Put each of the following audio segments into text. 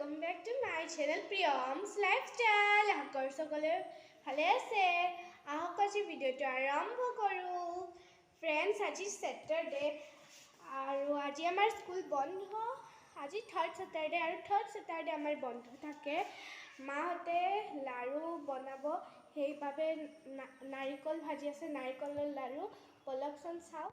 welcome back to my channel Priyam's Lifestyle. Ahakar সকলে ভালে আছে ahok আজি ভিডিওটো আৰম্ভ কৰো friends আজি স্যাটাৰডে আৰু আজি আমাৰ স্কুল বন্ধ আজি থাৰ্ড স্যাটাৰডে আৰু থাৰ্ড স্যাটাৰডে আমাৰ বন্ধ থাকে মাহতে লাৰু বনাব সেইভাবে নাৰিকল ভাজি আছে নাৰিকলৰ লাৰু পলকচন চাও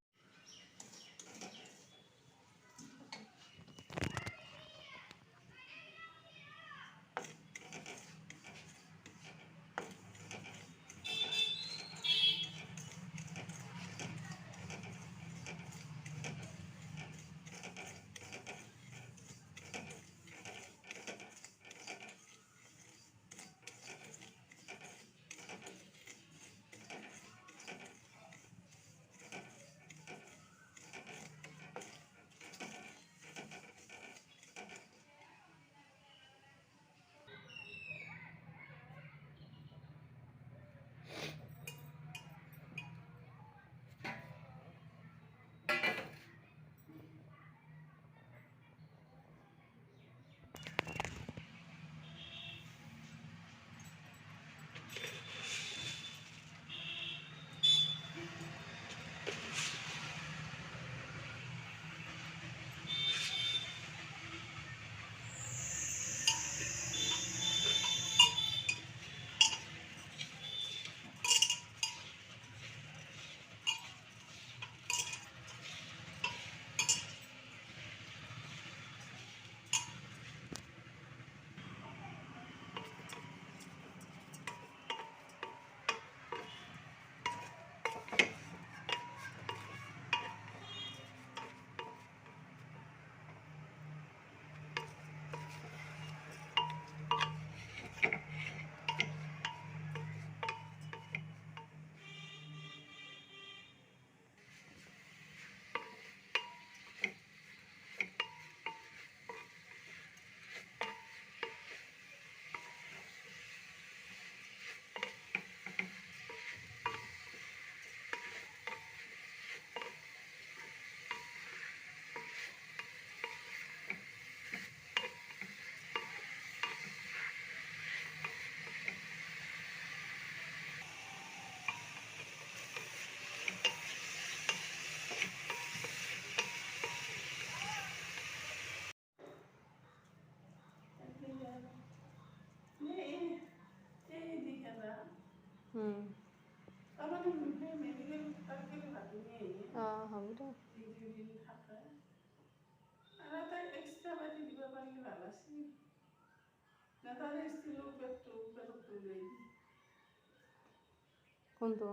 কোনটো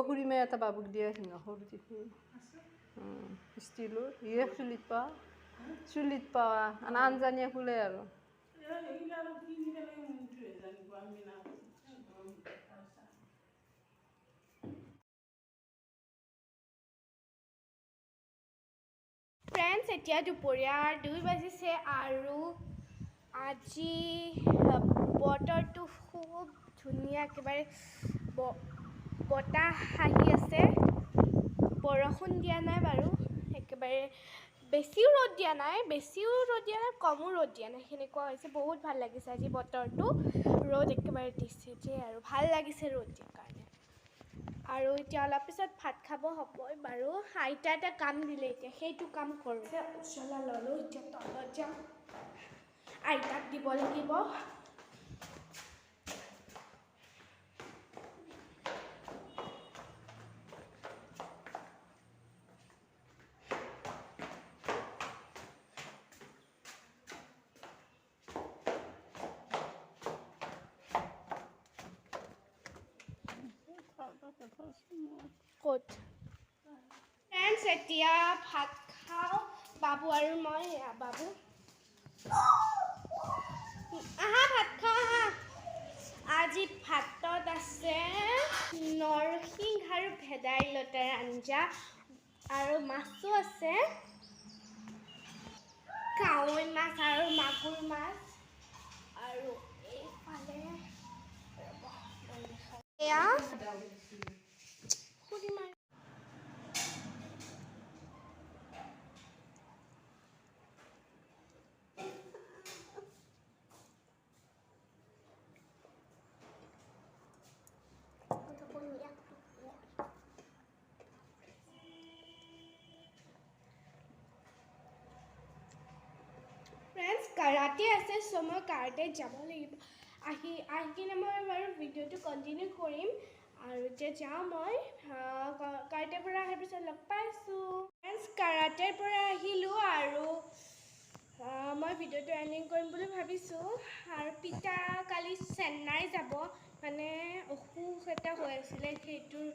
খুড়ীমে এটা বাবুক দিয়া আছে সৰু টিফিন ষ্টিলৰ ইয়ে চুলিত পাৱা আনজানিয়ে ফুলে আৰু ফ্ৰেণ্ডছ এতিয়া দুপৰীয়া 2 বাজিছে আৰু আজি বতৰটো খুব ধুনীয়া একেবাৰে বতাহ আহি আছে বৰষুণ দিয়া নাই বাৰু একেবাৰে বেছিও ৰ'দ দিয়া নাই কমো ৰ'দ দিয়া নাই সেনেকুৱা হৈছে বহুত ভাল লাগিছে আজি বতৰটো ৰ'দ একেবাৰে দিছে যে আৰু ভাল লাগিছে ৰ'দ দিয়াৰ কাৰণে আৰু এতিয়া অলপ পিছত ভাত খাব হ'বই বাৰু আইতা এটা কাম দিলে এতিয়া সেইটো কাম কৰোঁ উচলা ল'লোঁ এতিয়া তলত যাম আইতাক দিব লাগিব ক'ত ফ্ৰেণ্ডছ এতিয়া ভাত খাওঁ বাবু আৰু মই বাবু আহা ভাত খাওঁ আহা আজি ভাতত আছে নৰসিংহ আৰু ভেদাইলতাৰ আঞ্জা আৰু মাছো আছে কাৱৈ মাছ আৰু মাগুৰ মাছ আৰু এইফালে এয়া কাৰাটে আছে চ' মই কাৰাটেত যাব লাগিব আহি কিনে মই বাৰু ভিডিঅ'টো কণ্টিনিউ কৰিম আৰু এতিয়া যাওঁ মই কাৰাটেৰ পৰা অহাৰ পিছত লগ পাইছোঁ কাৰাটেৰ পৰা আহিলোঁ আৰু মই ভিডিঅ'টো এণ্ডিং কৰিম বুলি ভাবিছোঁ আৰু পিতা কালি চেন্নাই যাব মানে অসুখ এটা হৈ আছিলে সেইটোৰ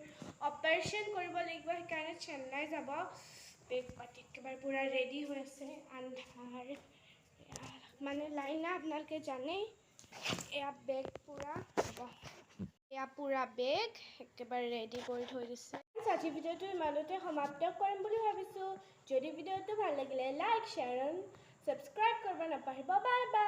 অপাৰেশ্যন কৰিব লাগিব সেইকাৰণে চেন্নাই যাব বেগ পাতি একেবাৰে পূৰা ৰেডি হৈ আছে আন্ধাৰ মানে লাইনা আপোনালোকে জানেই এয়া বেগ পূৰা হ'ব এয়া পূৰা বেগ একেবাৰে ৰেডি কৰি থৈ দিছে আজি ভিডিঅ'টো ইমানতে সমাপ্ত কৰিম বুলি ভাবিছোঁ যদি ভিডিঅ'টো ভাল লাগিলে লাইক শ্বেয়াৰ এণ্ড ছাবস্ক্ৰাইব কৰিব নাপাহৰিব বাই বাই